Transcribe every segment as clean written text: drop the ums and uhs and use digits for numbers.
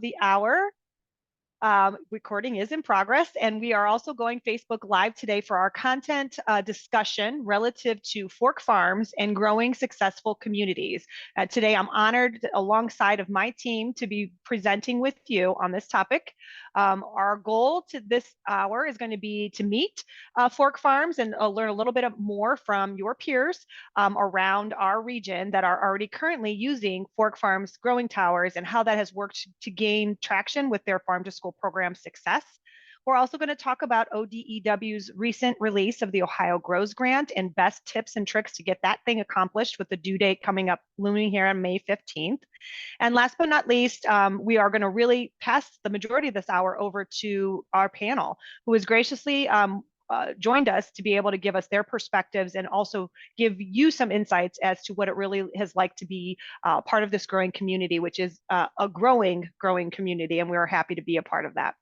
the hour. Recording is in progress, and we are also going Facebook Live today for our content discussion relative to Fork Farms and growing successful communities. Today, I'm honored alongside of my team to be presenting with you on this topic. Our goal to this hour is going to be to meet Fork Farms and learn a little bit more from your peers around our region that are already currently using Fork Farms growing towers and how that has worked to gain traction with their farm to school program success. We're also going to talk about ODEW's recent release of the Ohio Grows Grant and best tips and tricks to get that thing accomplished with the due date coming up looming here on May 15th. And last but not least, we are going to really pass the majority of this hour over to our panel, who has graciously joined us to be able to give us their perspectives and also give you some insights as to what it really has like to be part of this growing community, which is a growing community, and we are happy to be a part of that.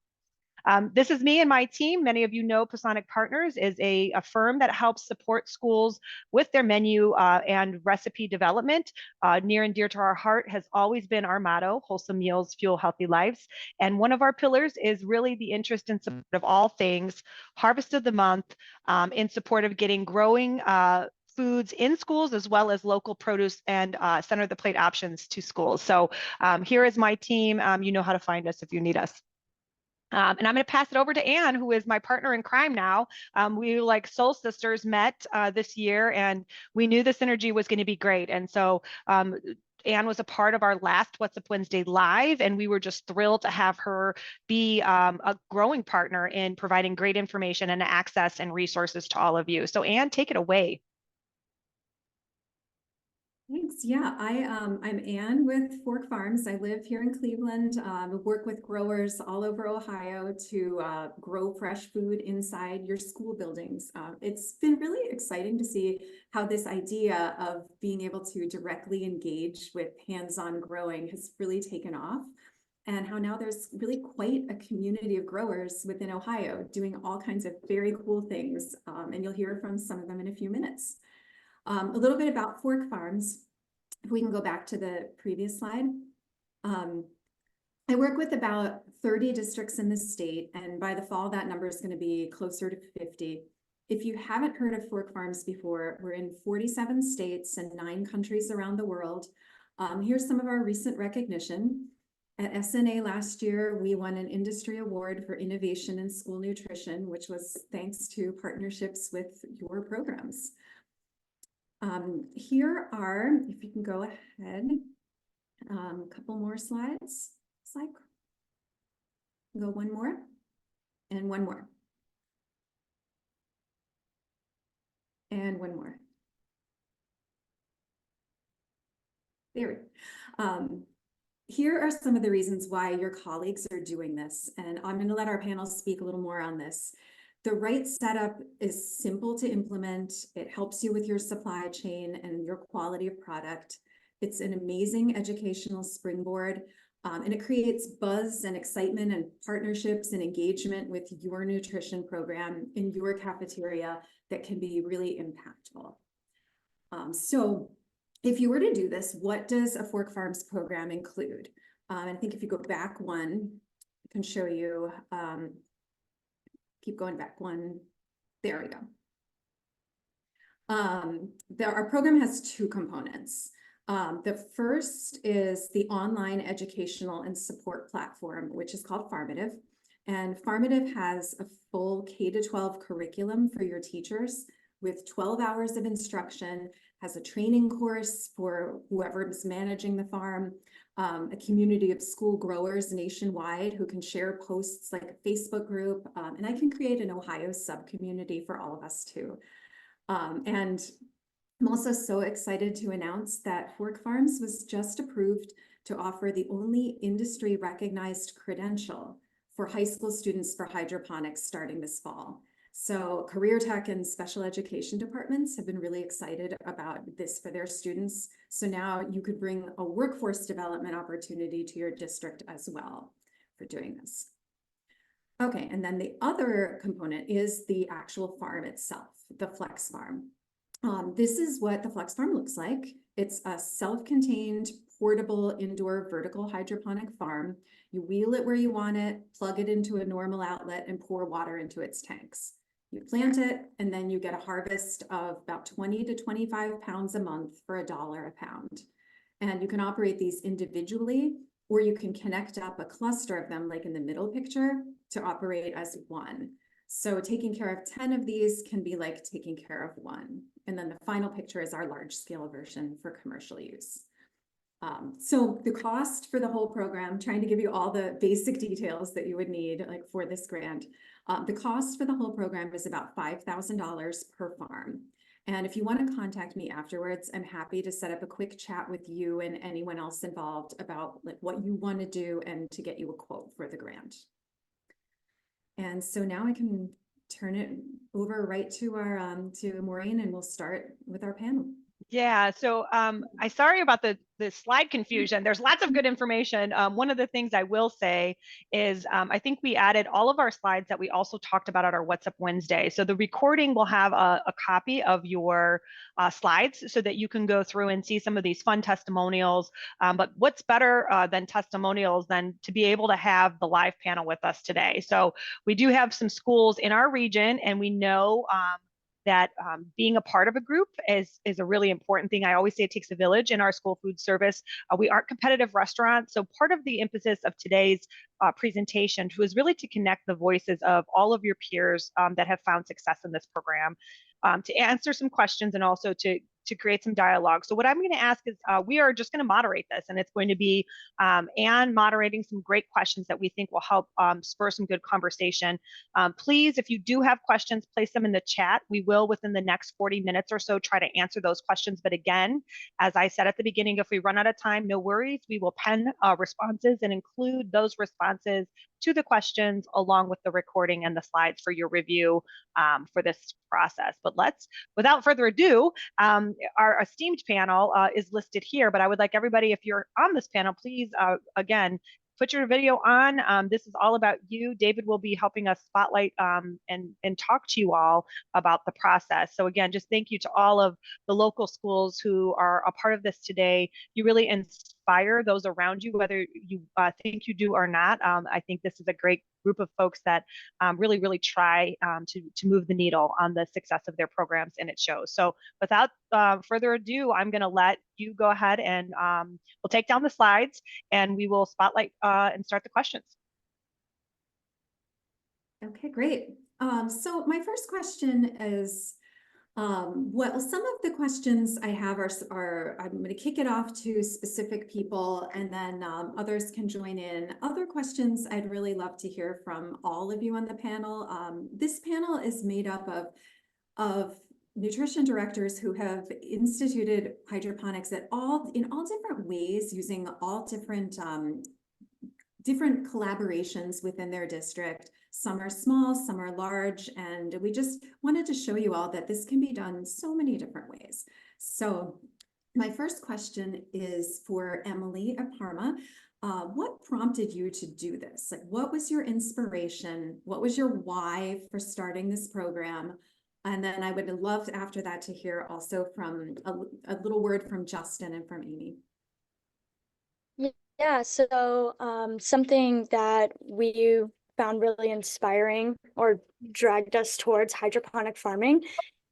This is me and my team. Many of you know Pisanick Partners is a firm that helps support schools with their menu and recipe development. Near and dear to our heart has always been our motto, wholesome meals, fuel healthy lives. And one of our pillars is really the interest in support of all things Harvest of the Month in support of getting growing foods in schools as well as local produce and center of the plate options to schools. So here is my team. You know how to find us if you need us. And I'm going to pass it over to Anne, who is my partner in crime now. We, like soul sisters, met this year, and we knew the synergy was going to be great. And so Anne was a part of our last What's Up Wednesday Live, and we were just thrilled to have her be a growing partner in providing great information and access and resources to all of you. So Anne, take it away. Thanks. Yeah, I'm Anne with Fork Farms. I live here in Cleveland, work with growers all over Ohio to grow fresh food inside your school buildings. It's been really exciting to see how this idea of being able to directly engage with hands-on growing has really taken off, and how now there's really quite a community of growers within Ohio doing all kinds of very cool things, and you'll hear from some of them in a few minutes. A little bit about Fork Farms. If we can go back to the previous slide. I work with about 30 districts in the state, and by the fall, that number is going to be closer to 50. If you haven't heard of Fork Farms before, we're in 47 states and 9 countries around the world. Here's some of our recent recognition. At SNA last year, we won an industry award for innovation in school nutrition, which was thanks to partnerships with your programs. Here are, if you can go ahead, a couple more slides. Go one more and one more. And one more. There we go. Here are some of the reasons why your colleagues are doing this, and I'm going to let our panel speak a little more on this. The right setup is simple to implement. It helps you with your supply chain and your quality of product. It's an amazing educational springboard, and it creates buzz and excitement and partnerships and engagement with your nutrition program in your cafeteria that can be really impactful. So if you were to do this, what does a Fork Farms program include? I think if you go back one, I can show you. Keep going back one. There we go. Our program has 2 components. The first is the online educational and support platform, which is called Farmative. And Farmative has a full K-12 curriculum for your teachers with 12 hours of instruction, has a training course for whoever is managing the farm, a community of school growers nationwide who can share posts like a Facebook group, and I can create an Ohio sub-community for all of us too. And I'm also so excited to announce that Fork Farms was just approved to offer the only industry recognized credential for high school students for hydroponics starting this fall. So career tech and special education departments have been really excited about this for their students. So now you could bring a workforce development opportunity to your district as well for doing this. Okay, and then the other component is the actual farm itself, the Flex Farm. This is what the Flex Farm looks like. It's a self-contained portable indoor vertical hydroponic farm. You wheel it where you want it, plug it into a normal outlet, and pour water into its tanks. You plant it, and then you get a harvest of about 20 to 25 pounds a month for $1 a pound. And you can operate these individually, or you can connect up a cluster of them, like in the middle picture, to operate as one. So taking care of 10 of these can be like taking care of one. And then the final picture is our large scale version for commercial use. So the cost for the whole program, trying to give you all the basic details that you would need like for this grant. The cost for the whole program is about $5,000 per farm. And if you want to contact me afterwards, I'm happy to set up a quick chat with you and anyone else involved about like what you want to do and to get you a quote for the grant. And so now I can turn it over right to our to Maureen, and we'll start with our panel. Yeah, so I'm sorry about the slide confusion. There's lots of good information. One of the things I will say is I think we added all of our slides that we also talked about at our What's Up Wednesday. So the recording will have a copy of your slides so that you can go through and see some of these fun testimonials. But what's better than testimonials than to be able to have the live panel with us today? So we do have some schools in our region, and we know that being a part of a group is a really important thing. I always say it takes a village in our school food service. We aren't competitive restaurants. So part of the emphasis of today's presentation was really to connect the voices of all of your peers that have found success in this program, to answer some questions and also to create some dialogue. So what I'm going to ask is we are just going to moderate this, and it's going to be Anne moderating some great questions that we think will help spur some good conversation. Please, if you do have questions, place them in the chat. We will, within the next 40 minutes or so, try to answer those questions. But again, as I said at the beginning, if we run out of time, no worries. We will pen responses and include those responses to the questions along with the recording and the slides for your review for this process. But let's, without further ado, our esteemed panel is listed here, but I would like everybody, if you're on this panel, please, again, put your video on. This is all about you. David will be helping us spotlight and talk to you all about the process. So again, just thank you to all of the local schools who are a part of this today. You really inspire those around you, whether you think you do or not. I think this is a great group of folks that really try to move the needle on the success of their programs, and it shows. So without further ado, I'm going to let you go ahead and we'll take down the slides and we will spotlight and start the questions. Okay, great. So my first question is, well, some of the questions I have are I'm going to kick it off to specific people, and then others can join in. Other questions I'd really love to hear from all of you on the panel. This panel is made up of nutrition directors who have instituted hydroponics in all different ways, using all different collaborations within their district. Some are small, some are large, and we just wanted to show you all that this can be done so many different ways. So my first question is for Emily at Parma. What prompted you to do this? Like, what was your inspiration? What was your why for starting this program? And then I would love after that to hear also from a little word from Justin and from Amy. Yeah, so something that we found really inspiring or dragged us towards hydroponic farming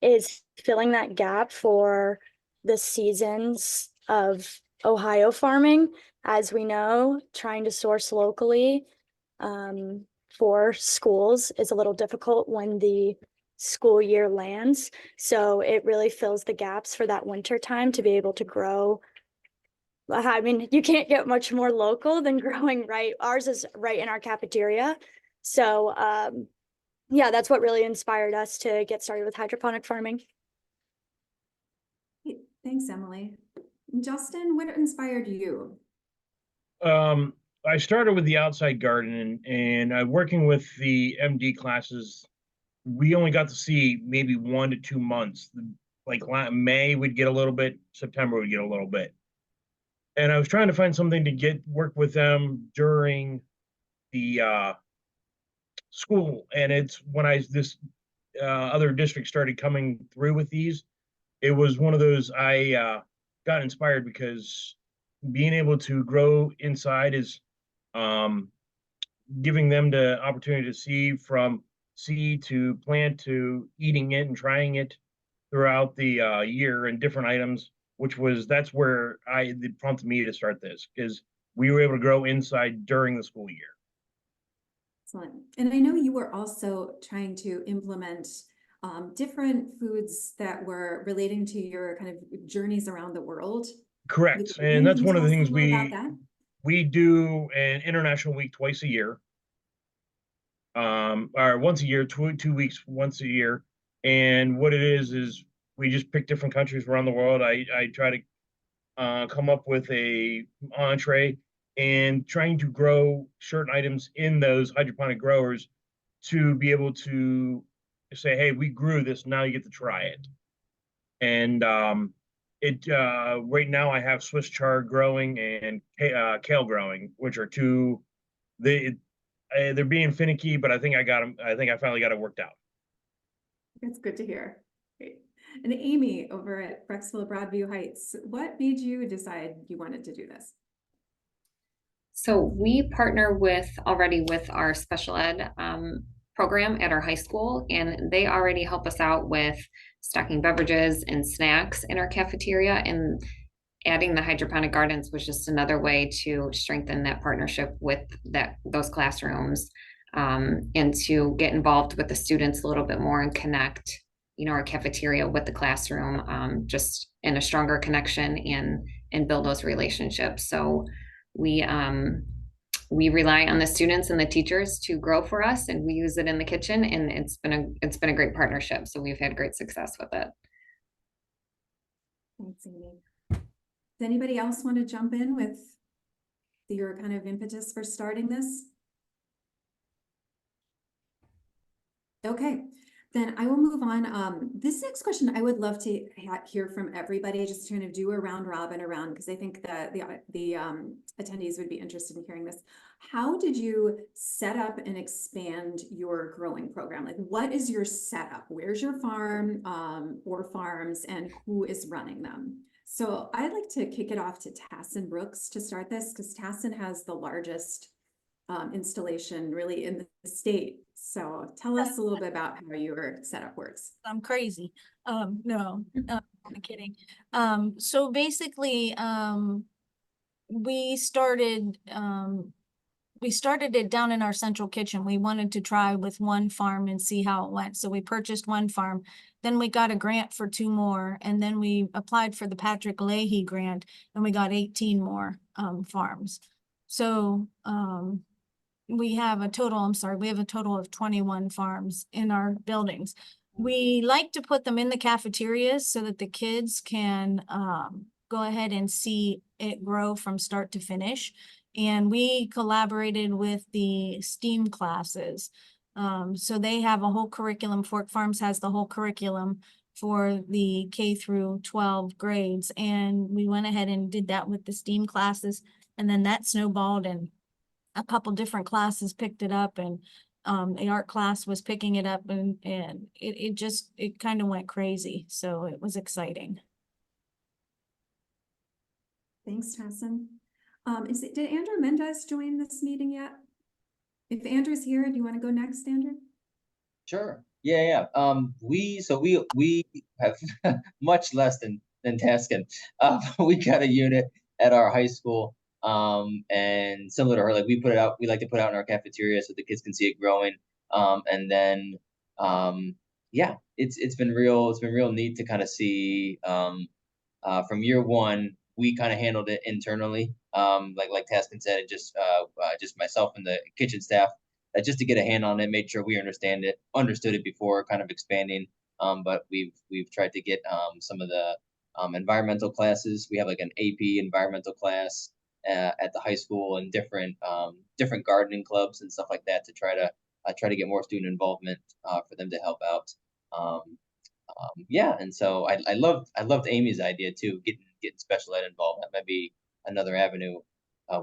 is filling that gap for the seasons of Ohio farming. As we know, trying to source locally for schools is a little difficult when the school year lands. So it really fills the gaps for that winter time to be able to grow. I mean, you can't get much more local than growing right. Ours is right in our cafeteria. So yeah, that's what really inspired us to get started with hydroponic farming. Thanks, Emily. Justin, what inspired you? I started with the outside garden, and working with the MD classes, we only got to see maybe 1 to 2 months. Like May would get a little bit, September would get a little bit. And I was trying to find something to work with them during the school. And it's when this other district started coming through with these, it was one of those, I got inspired because being able to grow inside is giving them the opportunity to see from seed to plant to eating it and trying it throughout the year and different items, that's where it prompted me to start this, because we were able to grow inside during the school year. Excellent. And I know you were also trying to implement different foods that were relating to your kind of journeys around the world. Correct. And that's one of the things we do an international week twice a year. Or once a year, 2 weeks, once a year. And what it is we just pick different countries around the world. I try to come up with a entree and trying to grow certain items in those hydroponic growers to be able to say, hey, we grew this, now you get to try it. And right now I have Swiss chard growing and kale growing, which are they're being finicky, but I think I got them. I think I finally got it worked out. That's good to hear. Great. And Amy over at Brecksville Broadview Heights, what made you decide you wanted to do this? So we partner already with our special ed program at our high school, and they already help us out with stocking beverages and snacks in our cafeteria, and adding the hydroponic gardens was just another way to strengthen that partnership with those classrooms, and to get involved with the students a little bit more and connect, our cafeteria with the classroom, just in a stronger connection and build those relationships. So we rely on the students and the teachers to grow for us, and we use it in the kitchen, and it's been a great partnership. So we've had great success with it. Thanks, Amy. Does anybody else want to jump in with your kind of impetus for starting this? Okay, then I will move on. This next question, I would love to hear from everybody, just to kind of do a round robin around, because I think that the attendees would be interested in hearing this. How did you set up and expand your growing program? Like, what is your setup? Where's your farm or farms, and who is running them? So I'd like to kick it off to Tassin Brooks to start this, because Tassin has the largest installation really in the state. So tell us a little bit about how your setup works. I'm crazy. No, I'm kidding. So basically, we started it down in our central kitchen. We wanted to try with one farm and see how it went. So we purchased one farm, then we got a grant for 2 more, and then we applied for the Patrick Leahy grant, and we got 18 more farms. So we have a total of 21 farms in our buildings. We like to put them in the cafeterias so that the kids can go ahead and see it grow from start to finish. And we collaborated with the STEAM classes. So they have a whole curriculum. Fork Farms has the whole curriculum for the K through 12 grades. And we went ahead and did that with the STEAM classes. And then that snowballed, and a couple different classes picked it up, and the art class was picking it up, and it kind of went crazy. So it was exciting. Thanks, Tassin. Did Andrew Mendez join this meeting yet? If Andrew's here, do you want to go next, Andrew? Sure. Yeah. We have much less than Taskin. We got a unit at our high school. And similar to her, like we like to put it out in our cafeteria so the kids can see it growing. And then yeah, it's been real neat to kind of see from year one. We kind of handled it internally, like Taskin said, just myself and the kitchen staff, just to get a hand on it, made sure we understood it before kind of expanding. But we've tried to get some of the environmental classes. We have like an AP environmental class at the high school, and different gardening clubs and stuff like that to try to get more student involvement for them to help out. Yeah, and so I loved Amy's idea too, getting special ed involved. That might be another avenue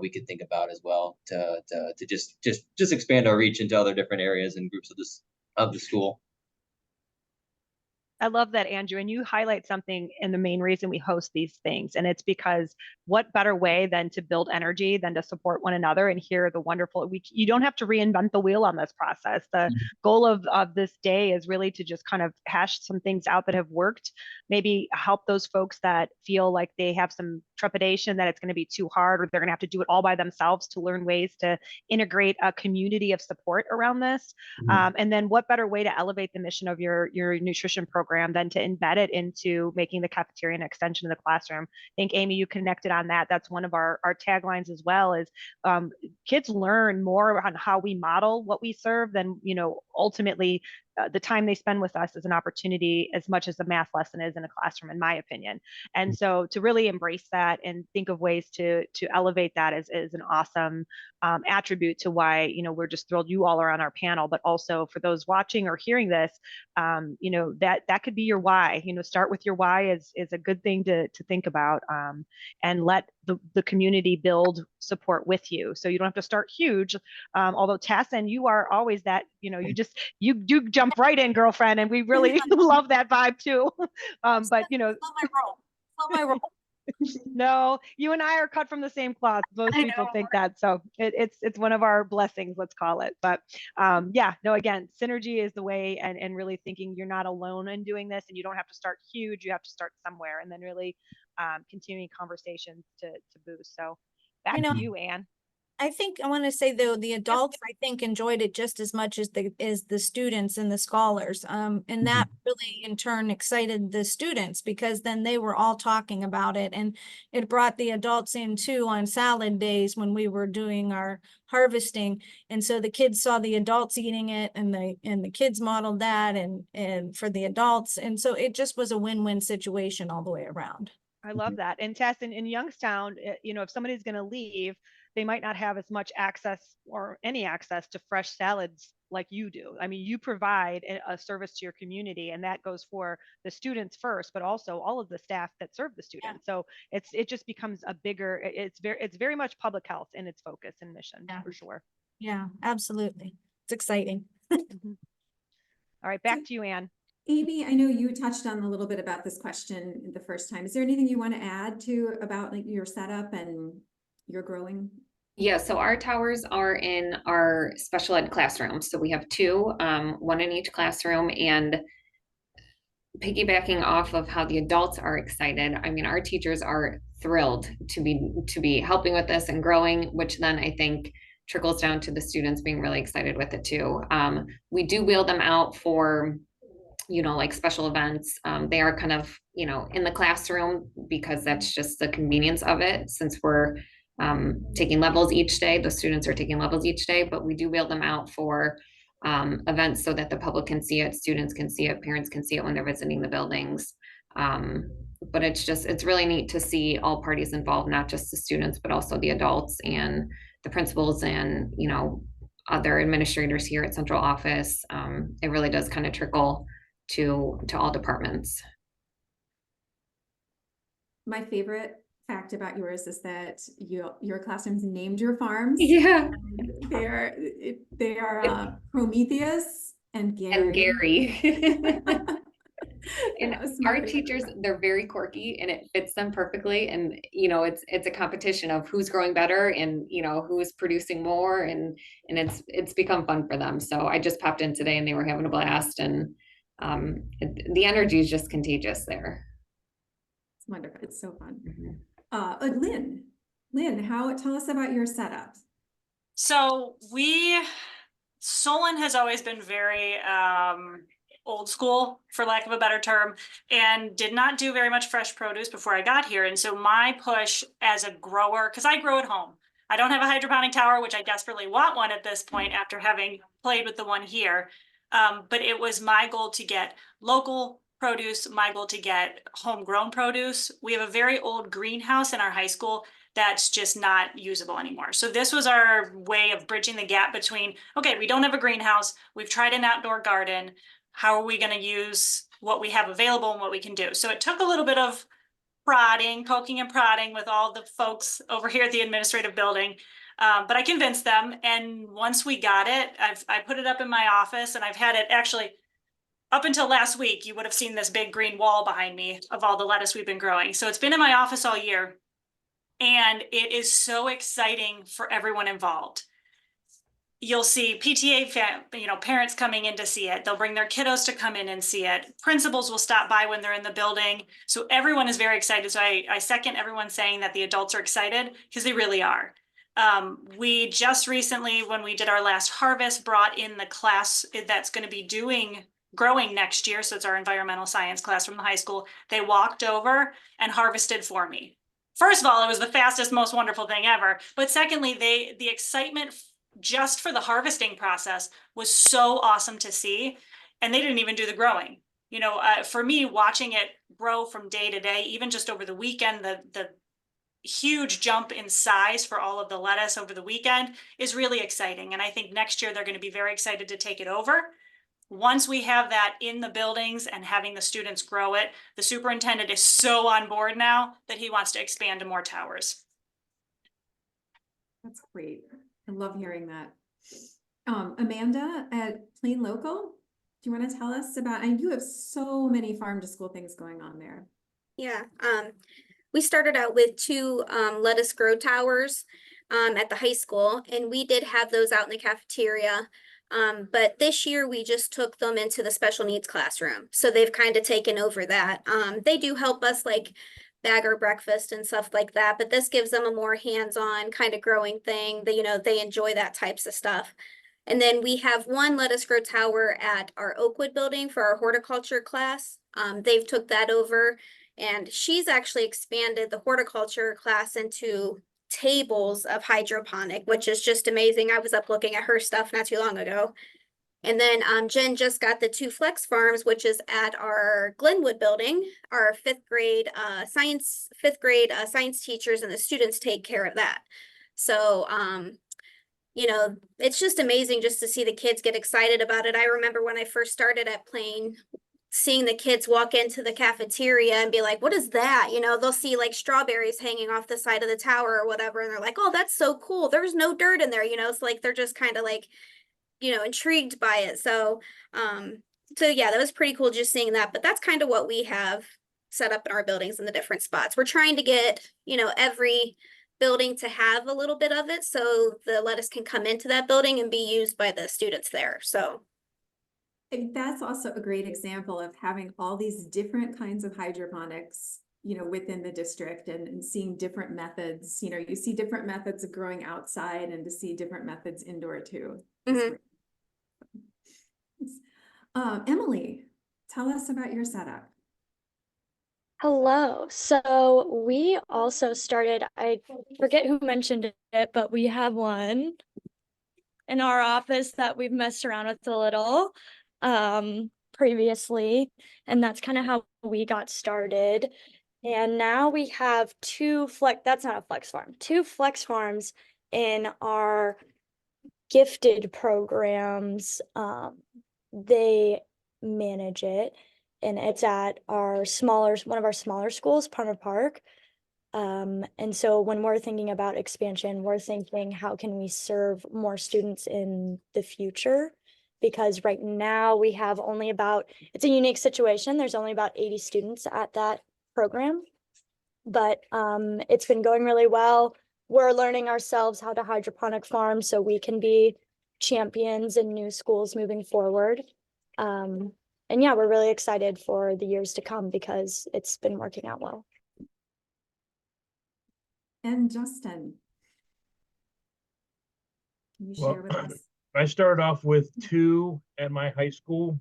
we could think about as well to just expand our reach into other different areas and groups of the school. I love that, Andrew. And you highlight something in the main reason we host these things. And it's because what better way than to build energy than to support one another and hear the wonderful, you don't have to reinvent the wheel on this process. The goal of this day is really to just kind of hash some things out that have worked, maybe help those folks that feel like they have some trepidation that it's going to be too hard or they're going to have to do it all by themselves, to learn ways to integrate a community of support around this. And then what better way to elevate the mission of your nutrition program than to embed it into making the cafeteria an extension of the classroom. I think, Amy, you connected on that. That's one of our taglines as well, is kids learn more on how we model what we serve than, ultimately the time they spend with us is an opportunity as much as the math lesson is in a classroom, in my opinion. And so to really embrace that and think of ways to elevate that is an awesome attribute to why, we're just thrilled you all are on our panel, but also for those watching or hearing this, that could be your why. Start with your why is a good thing to think about, and let the community build support with you. So you don't have to start huge. Although Tess, and you are always that, you jump right in, girlfriend, and we really love that vibe too. But Love my role. Love my role. no, you and I are cut from the same cloth. Most people think that. So it's one of our blessings, let's call it. But again, synergy is the way, and really thinking you're not alone in doing this, and you don't have to start huge. You have to start somewhere, and then really continuing conversations to boost. So back to you, Anne. I think I want to say though, the adults I think enjoyed it just as much as the students and the scholars. And that really in turn excited the students, because then they were all talking about it, and it brought the adults in too on salad days when we were doing our harvesting. And so the kids saw the adults eating it, and the kids modeled that and for the adults. And so it just was a win-win situation all the way around. I love that. And Tess, in Youngstown, if somebody's going to leave, they might not have as much access or any access to fresh salads like you do. I mean, you provide a service to your community, and that goes for the students first, but also all of the staff that serve the students. So it just becomes a bigger, it's very much public health in its focus and mission, for sure. Yeah, absolutely. It's exciting. All right, back to you, Anne. Amy, I know you touched on a little bit about this question the first time. Is there anything you want to add about like your setup and your growing? Yeah, so our towers are in our special ed classrooms. So we have two, one in each classroom, and piggybacking off of how the adults are excited. I mean, our teachers are thrilled to be helping with this and growing, which then I think trickles down to the students being really excited with it too. We do wheel them out for, like special events. They are kind of, in the classroom, because that's just the convenience of it, since we're taking levels each day. The students are taking levels each day, but we do wheel them out for events so that the public can see it, students can see it, parents can see it when they're visiting the buildings. But it's really neat to see all parties involved, not just the students, but also the adults and the principals and, other administrators here at central office. It really does kind of trickle to all departments. My favorite fact about yours is that your classrooms named your farms. Yeah. They are Prometheus and Gary. And our teachers, they're very quirky, and it fits them perfectly. And it's a competition of who's growing better and who's producing more, and it's become fun for them. So I just popped in today, and they were having a blast, and the energy is just contagious there. It's wonderful. It's so fun. Lynn, tell us about your setup. So Solon has always been very old school, for lack of a better term, and did not do very much fresh produce before I got here. And so my push as a grower, because I grow at home, I don't have a hydroponic tower, which I desperately want one at this point after having played with the one here. But it was my goal to get local produce, my goal to get homegrown produce. We have a very old greenhouse in our high school that's just not usable anymore. So this was our way of bridging the gap between, okay, we don't have a greenhouse, we've tried an outdoor garden, how are we going to use what we have available and what we can do? So it took a little bit of poking and prodding with all the folks over here at the administrative building. But I convinced them. And once we got it, I put it up in my office, and I've had it actually, up until last week, you would have seen this big green wall behind me of all the lettuce we've been growing. So it's been in my office all year. And it is so exciting for everyone involved. You'll see PTA parents coming in to see it. They'll bring their kiddos to come in and see it. Principals will stop by when they're in the building. So everyone is very excited. So I second everyone saying that the adults are excited, because they really are. We just recently, when we did our last harvest, brought in the class that's going to be growing next year. So it's our environmental science class from the high school. They walked over and harvested for me. First of all, it was the fastest, most wonderful thing ever. But secondly, the excitement just for the harvesting process was so awesome to see. And they didn't even do the growing. For me, watching it grow from day to day, even just over the weekend, the huge jump in size for all of the lettuce over the weekend is really exciting. And I think next year they're going to be very excited to take it over. Once we have that in the buildings and having the students grow it, the superintendent is so on board now that he wants to expand to more towers. That's great. I love hearing that. Amanda at Plain Local, do you want to tell us about, and you have so many farm to school things going on there. Yeah, we started out with 2 lettuce grow towers at the high school, and we did have those out in the cafeteria. But this year we just took them into the special needs classroom. So they've kind of taken over that. They do help us like bag our breakfast and stuff like that, but this gives them a more hands-on kind of growing thing that, they enjoy that types of stuff. And then we have 1 lettuce grow tower at our Oakwood building for our horticulture class. They've took that over, and she's actually expanded the horticulture class into tables of hydroponic, which is just amazing. I was up looking at her stuff not too long ago. And then Jen just got the 2 flex farms, which is at our Glenwood building. Our 5th grade science teachers and the students take care of that. So it's just amazing just to see the kids get excited about it. I remember when I first started at Plain, seeing the kids walk into the cafeteria and be like, what is that? They'll see like strawberries hanging off the side of the tower or whatever. And they're like, oh, that's so cool. There's no dirt in there. It's like, they're just kind of like, intrigued by it. So yeah, that was pretty cool just seeing that. But that's kind of what we have set up in our buildings in the different spots. We're trying to get, every building to have a little bit of it. So the lettuce can come into that building and be used by the students there. So And that's also a great example of having all these different kinds of hydroponics, within the district and seeing different methods. You see different methods of growing outside and to see different methods indoor too. Emily, tell us about your setup. Hello. So we also started, I forget who mentioned it, but we have one in our office that we've messed around with a little previously, and that's kind of how we got started. And now we have 2 that's not a flex farm, 2 flex farms in our gifted programs. They manage it, and it's at one of our smaller schools, Palmer Park. And so when we're thinking about expansion, we're thinking, how can we serve more students in the future? Because right now we have only it's a unique situation. There's only about 80 students at that program, but it's been going really well. We're learning ourselves how to hydroponic farm so we can be champions in new schools moving forward. And yeah, we're really excited for the years to come because it's been working out well. And Justin, can you share with us? I started off with 2 at my high school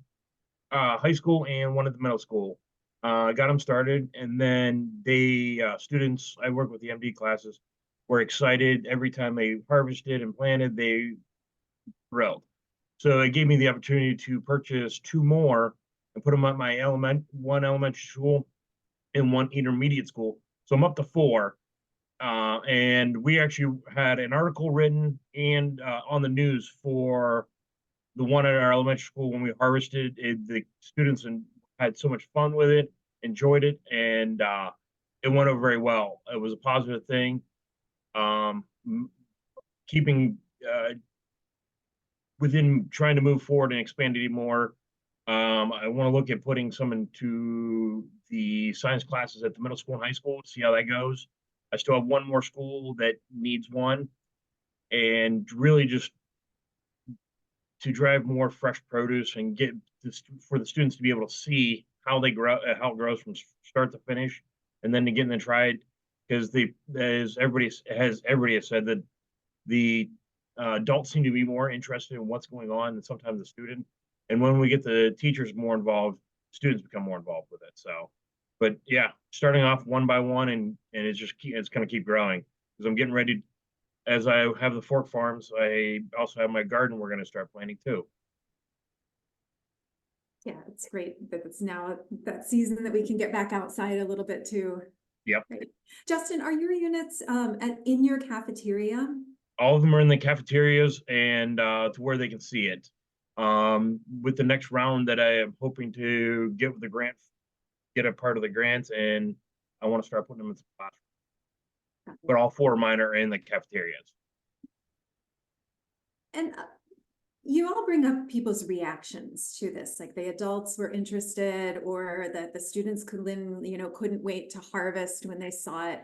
and 1 at the middle school. I got them started, and then students, I work with the MD classes, were excited every time they harvested and planted. They thrilled. So it gave me the opportunity to purchase 2 more and put them at my 1 elementary school and 1 intermediate school. So I'm up to 4. And we actually had an article written and on the news for the 1 at our elementary school when we harvested it. The students had so much fun with it, enjoyed it, and it went over very well. It was a positive thing. Keeping within trying to move forward and expand it more. I want to look at putting some into the science classes at the middle school and high school, see how that goes. I still have one more school that needs one, and really just to drive more fresh produce and get this for the students to be able to see how they grow, how it grows from start to finish, and then to get in and try it, because they, as everybody has said, that the adults seem to be more interested in what's going on than sometimes the student. And when we get the teachers more involved, students become more involved with it. So, but yeah, starting off one by one, and it's going to keep growing, because I'm getting ready. As I have the fork farms, I also have my garden we're going to start planting too. Yeah, it's great that it's now that season that we can get back outside a little bit too. Yep. Right. Justin, are your units in your cafeteria? All of them are in the cafeterias and to where they can see it. With the next round that I am hoping to get with the grant, get a part of the grant, and I want to start putting them in the classroom. But all 4 of mine are in the cafeterias. And you all bring up people's reactions to this, like the adults were interested, or that the students couldn't wait to harvest when they saw it.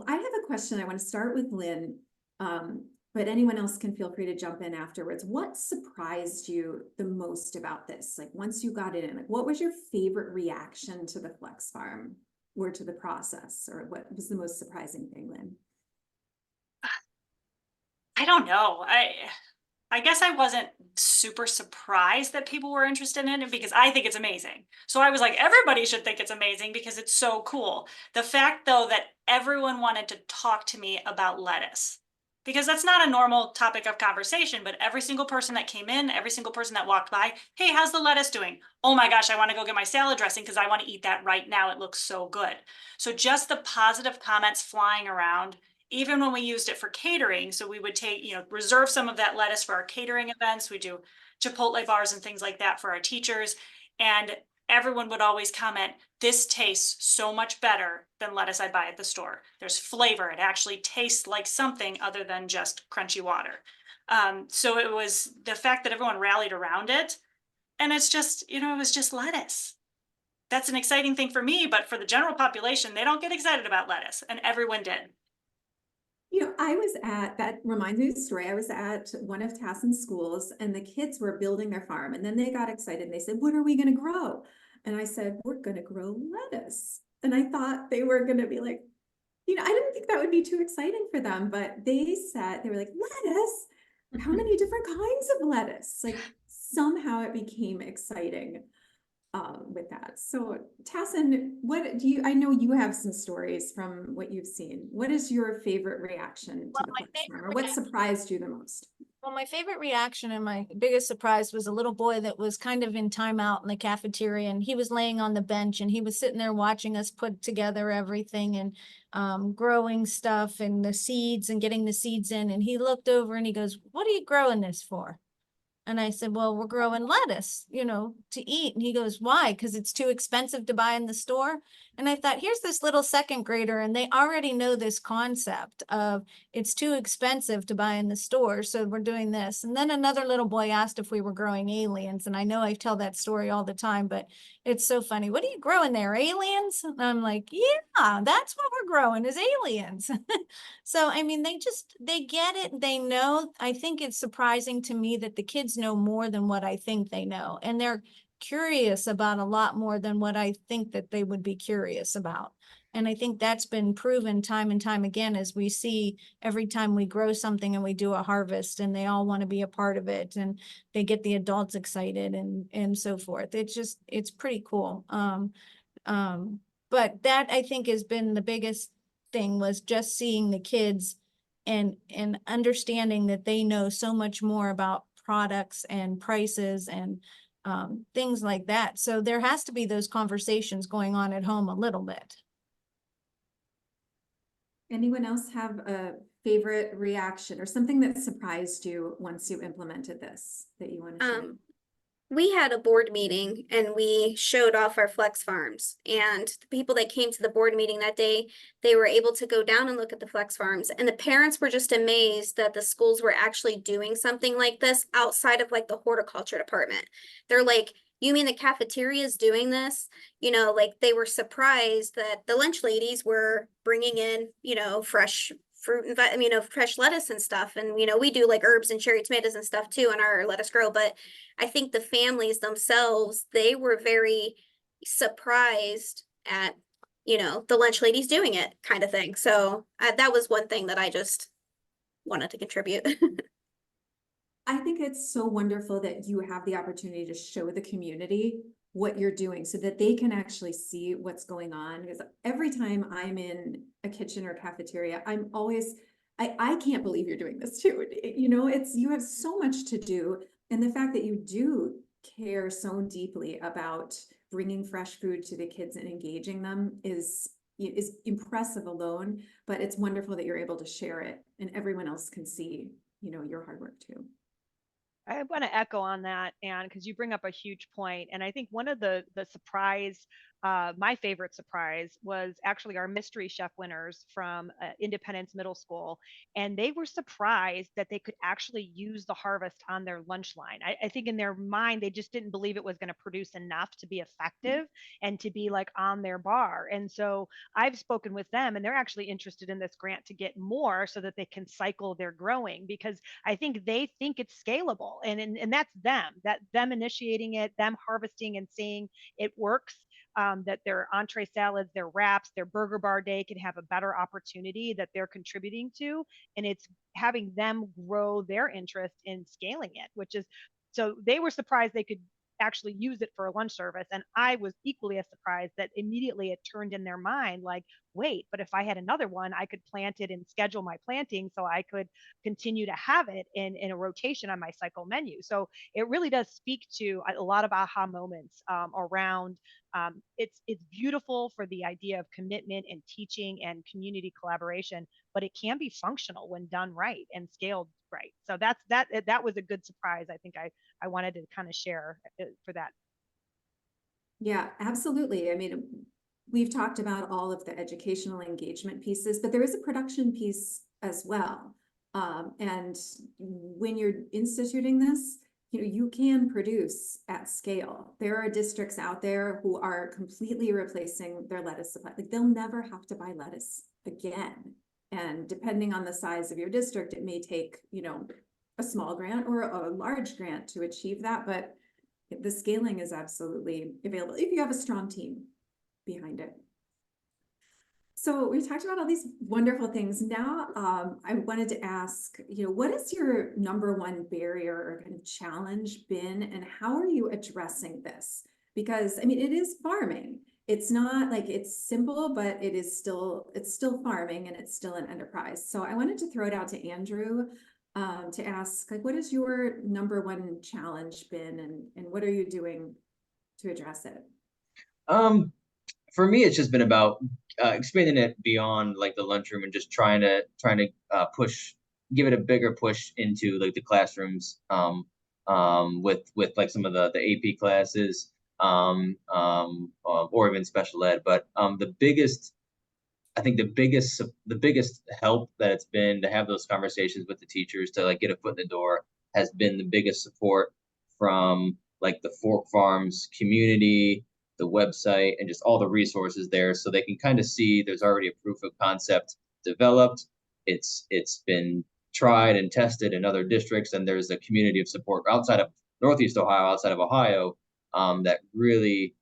I have a question. I want to start with Lynn, but anyone else can feel free to jump in afterwards. What surprised you the most about this? Like once you got it in, like what was your favorite reaction to the Flex Farm or to the process, or what was the most surprising thing, Lynn? I don't know. I guess I wasn't super surprised that people were interested in it, because I think it's amazing. So I was like, everybody should think it's amazing because it's so cool. The fact though that everyone wanted to talk to me about lettuce, because that's not a normal topic of conversation, but every single person that came in, every single person that walked by, hey, how's the lettuce doing? Oh my gosh, I want to go get my salad dressing because I want to eat that right now. It looks so good. So just the positive comments flying around, even when we used it for catering. So we would take, reserve some of that lettuce for our catering events. We do Chipotle bars and things like that for our teachers. And everyone would always comment, this tastes so much better than lettuce I buy at the store. There's flavor. It actually tastes like something other than just crunchy water. So it was the fact that everyone rallied around it. And it's just, it was just lettuce. That's an exciting thing for me, but for the general population, they don't get excited about lettuce, and everyone did. That reminds me of the story. I was at one of Tassin's schools and the kids were building their farm, and then they got excited and they said, what are we going to grow? And I said, we're going to grow lettuce. And I thought they were going to be like, I didn't think that would be too exciting for them, but they were like, lettuce? How many different kinds of lettuce? Like somehow it became exciting with that. So Tassin, I know you have some stories from what you've seen. What is your favorite reaction to the Flex Farm, or what surprised you the most? Well, my favorite reaction and my biggest surprise was a little boy that was kind of in timeout in the cafeteria, and he was laying on the bench and he was sitting there watching us put together everything and growing stuff and the seeds and getting the seeds in. And he looked over and he goes, what are you growing this for? And I said, well, we're growing lettuce, to eat. And he goes, why? Because it's too expensive to buy in the store. And I thought, here's this little second grader, and they already know this concept of it's too expensive to buy in the store. So we're doing this. And then another little boy asked if we were growing aliens. And I know I tell that story all the time, but it's so funny. What are you growing there? Aliens? And I'm like, yeah, that's what we're growing is aliens. So, I mean, they get it. They know. I think it's surprising to me that the kids know more than what I think they know. And they're curious about a lot more than what I think that they would be curious about. And I think that's been proven time and time again, as we see every time we grow something and we do a harvest and they all want to be a part of it and they get the adults excited and so forth. It's pretty cool. But that I think has been the biggest thing, was just seeing the kids and understanding that they know so much more about products and prices and things like that. So there has to be those conversations going on at home a little bit. Anyone else have a favorite reaction or something that surprised you once you implemented this that you want to share? We had a board meeting and we showed off our Flex Farms, and the people that came to the board meeting that day, they were able to go down and look at the Flex Farms, and the parents were just amazed that the schools were actually doing something like this outside of like the horticulture department. They're like, you mean the cafeteria is doing this? You know, like they were surprised that the lunch ladies were bringing in, you know, fresh fruit and, you know, fresh lettuce and stuff. And, you know, we do like herbs and cherry tomatoes and stuff too in our Let Us Grow. But I think the families themselves, they were very surprised at, you know, the lunch ladies doing it kind of thing. So that was one thing that I just wanted to contribute. I think it's so wonderful that you have the opportunity to show the community what you're doing so that they can actually see what's going on. Because every time I'm in a kitchen or cafeteria, I'm always, I can't believe you're doing this too. You know, you have so much to do. And the fact that you do care so deeply about bringing fresh food to the kids and engaging them is impressive alone, but it's wonderful that you're able to share it and everyone else can see, you know, your hard work too. I want to echo on that, and because you bring up a huge point, and I think one of the surprise, my favorite surprise was actually our mystery chef winners from Independence Middle School, and they were surprised that they could actually use the harvest on their lunch line. I think in their mind they just didn't believe it was going to produce enough to be effective and to be like on their bar. And so I've spoken with them, and they're actually interested in this grant to get more so that they can cycle their growing, because I think they think it's scalable, and that's them initiating it, them harvesting and seeing it works. That their entree salads, their wraps, their burger bar day can have a better opportunity that they're contributing to, and it's having them grow their interest in scaling it, which is, so they were surprised they could actually use it for a lunch service. And I was equally as surprised that immediately it turned in their mind like, wait, but if I had another one, I could plant it and schedule my planting so I could continue to have it in a rotation on my cycle menu. So it really does speak to a lot of aha moments around it's beautiful for the idea of commitment and teaching and community collaboration, but it can be functional when done right and scaled right. So that was a good surprise. I think I wanted to kind of share for that. Yeah, absolutely. I mean, we've talked about all of the educational engagement pieces, but there is a production piece as well. And when you're instituting this, you know, you can produce at scale. There are districts out there who are completely replacing their lettuce supply. Like they'll never have to buy lettuce again. And depending on the size of your district, it may take, you know, a small grant or a large grant to achieve that. But the scaling is absolutely available if you have a strong team behind it. So we talked about all these wonderful things. Now, I wanted to ask, you know, what is your number one barrier or kind of challenge been, and how are you addressing this? Because I mean, it is farming. It's not like it's simple, but it's still farming and it's still an enterprise. So I wanted to throw it out to Andrew to ask, like, what has your number one challenge been, and what are you doing to address it? For me, it's just been about expanding it beyond like the lunchroom and just trying to give it a bigger push into like the classrooms with like some of the AP classes or even special ed. But I think the biggest help that it's been to have those conversations with the teachers to like get a foot in the door has been the biggest support from like the Fork Farms community, the website, and just all the resources there, so they can kind of see there's already a proof of concept developed. It's been tried and tested in other districts, and there's a community of support outside of Northeast Ohio, outside of Ohio, that really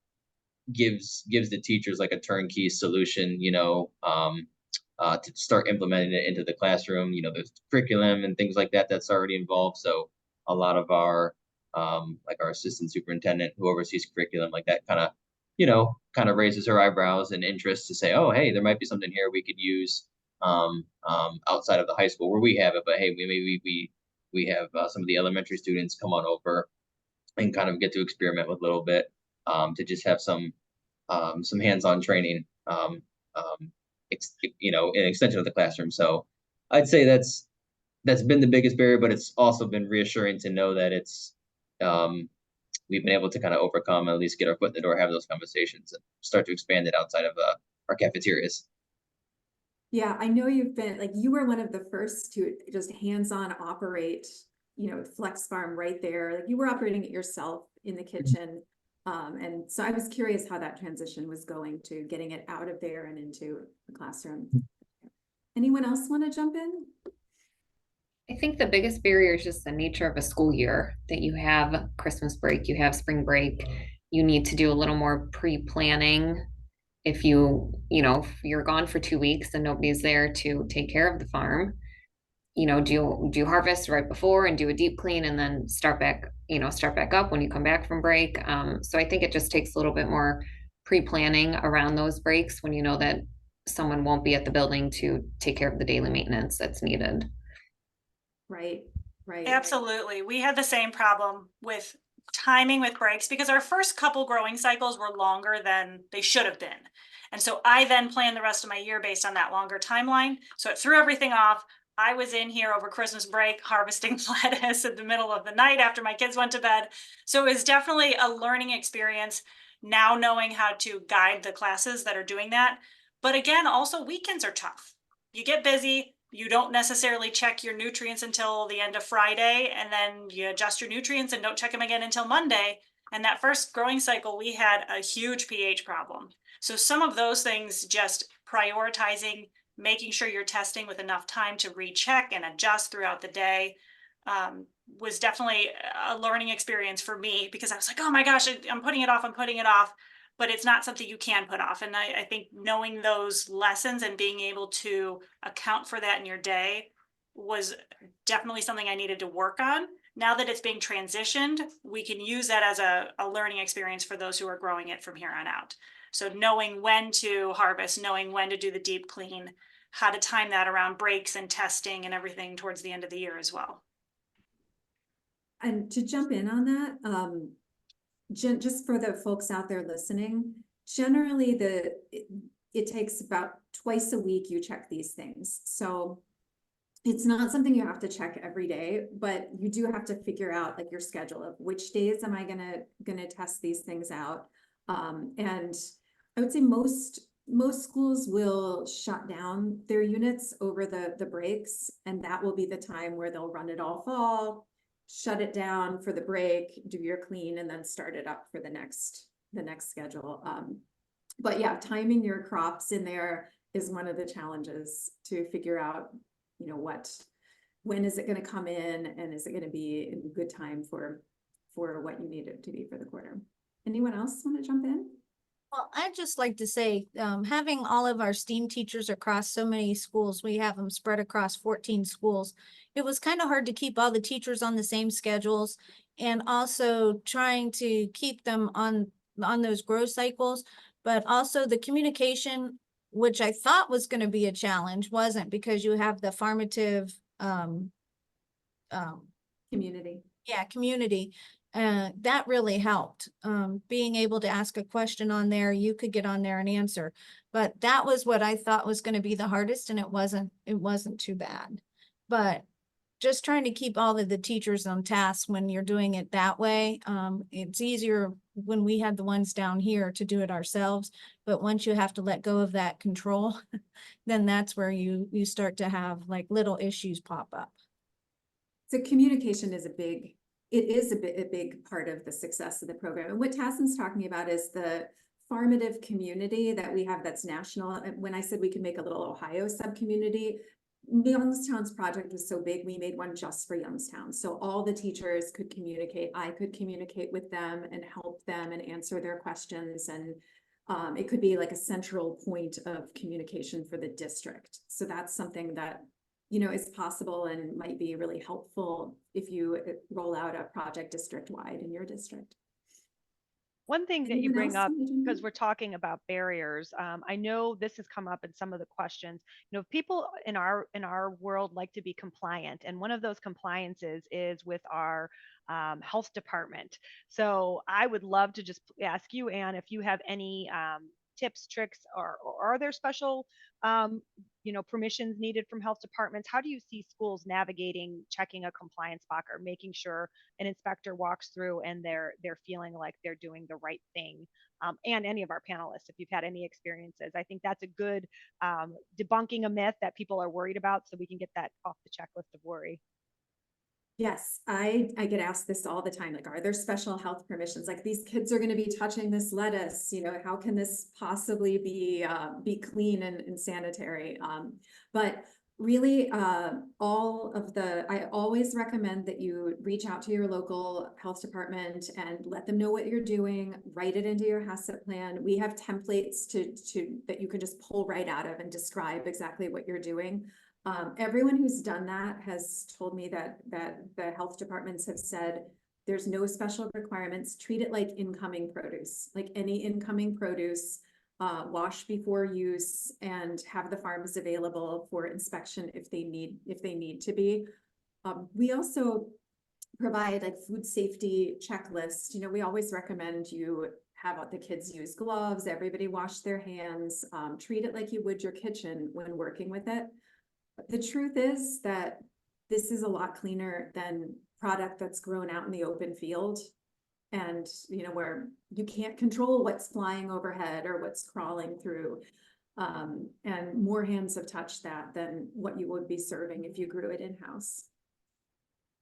gives the teachers like a turnkey solution, you know, to start implementing it into the classroom. You know, there's curriculum and things like that that's already involved. So a lot of our like our assistant superintendent who oversees curriculum, like that kind of, you know, kind of raises her eyebrows and interest to say, oh, hey, there might be something here we could use outside of the high school where we have it. But hey, we have some of the elementary students come on over and kind of get to experiment with a little bit to just have some hands-on training, you know, an extension of the classroom. So I'd say that's been the biggest barrier, but it's also been reassuring to know that it's we've been able to kind of overcome, at least get our foot in the door, have those conversations, and start to expand it outside of our cafeterias. Yeah, I know you've been, like, you were one of the first to just hands-on operate, you know, Flex Farm right there. Like you were operating it yourself in the kitchen. And so I was curious how that transition was going to getting it out of there and into the classroom. Anyone else want to jump in? I think the biggest barrier is just the nature of a school year, that you have Christmas break, you have spring break. You need to do a little more pre-planning. If if you're gone for 2 weeks and nobody's there to take care of the farm, do you harvest right before and do a deep clean and then start back up when you come back from break. So I think it just takes a little bit more pre-planning around those breaks when you know that someone won't be at the building to take care of the daily maintenance that's needed. Right, right. Absolutely. We had the same problem with timing with breaks because our first couple growing cycles were longer than they should have been. And so I then planned the rest of my year based on that longer timeline. So it threw everything off. I was in here over Christmas break harvesting lettuce in the middle of the night after my kids went to bed. So it was definitely a learning experience now knowing how to guide the classes that are doing that. But again, also weekends are tough. You get busy, you don't necessarily check your nutrients until the end of Friday, and then you adjust your nutrients and don't check them again until Monday. And that first growing cycle, we had a huge pH problem. So some of those things, just prioritizing, making sure you're testing with enough time to recheck and adjust throughout the day, was definitely a learning experience for me because I was like, oh my gosh, I'm putting it off. But it's not something you can put off. And I think knowing those lessons and being able to account for that in your day was definitely something I needed to work on. Now that it's being transitioned, we can use that as a learning experience for those who are growing it from here on out. So knowing when to harvest, knowing when to do the deep clean, how to time that around breaks and testing and everything towards the end of the year as well. And to jump in on that, just for the folks out there listening, generally it takes about twice a week you check these things. So it's not something you have to check every day, but you do have to figure out like your schedule of which days am I gonna test these things out. And I would say most schools will shut down their units over the breaks, and that will be the time where they'll run it all fall, shut it down for the break, do your clean, and then start it up for the next schedule. But yeah, timing your crops in there is one of the challenges to figure out, when is it going to come in, and is it going to be in good time for what you need it to be for the quarter. Anyone else want to jump in? Well, I'd just like to say, having all of our STEAM teachers across so many schools, we have them spread across 14 schools. It was kind of hard to keep all the teachers on the same schedules and also trying to keep them on those growth cycles, but also the communication, which I thought was going to be a challenge, wasn't, because you have the formative Community. Yeah, community. That really helped. Being able to ask a question on there, you could get on there and answer. But that was what I thought was going to be the hardest, and it wasn't too bad. But just trying to keep all of the teachers on task when you're doing it that way. It's easier when we had the ones down here to do it ourselves. But once you have to let go of that control, then that's where you start to have like little issues pop up. So communication is a big part of the success of the program. And what Tassin's talking about is the formative community that we have that's national. And when I said we could make a little Ohio sub-community, Youngstown's project was so big, we made one just for Youngstown. So all the teachers could communicate. I could communicate with them and help them and answer their questions. And it could be like a central point of communication for the district. So that's something that is possible and might be really helpful if you roll out a project district-wide in your district. One thing that you bring up, because we're talking about barriers, I know this has come up in some of the questions. People in our world like to be compliant, and one of those compliances is with our health department. So I would love to just ask you, Anne, if you have any tips, tricks, or are there special permissions needed from health departments? How do you see schools navigating checking a compliance box or making sure an inspector walks through and they're feeling like they're doing the right thing? And any of our panelists, if you've had any experiences, I think that's a good debunking a myth that people are worried about, so we can get that off the checklist of worry. Yes, I get asked this all the time, like, are there special health permissions? Like, these kids are gonna be touching this lettuce, you know, how can this possibly be clean and sanitary? But really, I always recommend that you reach out to your local health department and let them know what you're doing, write it into your HACCP plan. We have templates that you can just pull right out of and describe exactly what you're doing. Everyone who's done that has told me that the health departments have said there's no special requirements. Treat it like incoming produce, like any incoming produce. Wash before use and have the farms available for inspection if they need to be. We also provide like food safety checklists. You know, we always recommend you have the kids use gloves, everybody wash their hands, treat it like you would your kitchen when working with it. The truth is that this is a lot cleaner than product that's grown out in the open field. And, you know, where you can't control what's flying overhead or what's crawling through. And more hands have touched that than what you would be serving if you grew it in-house.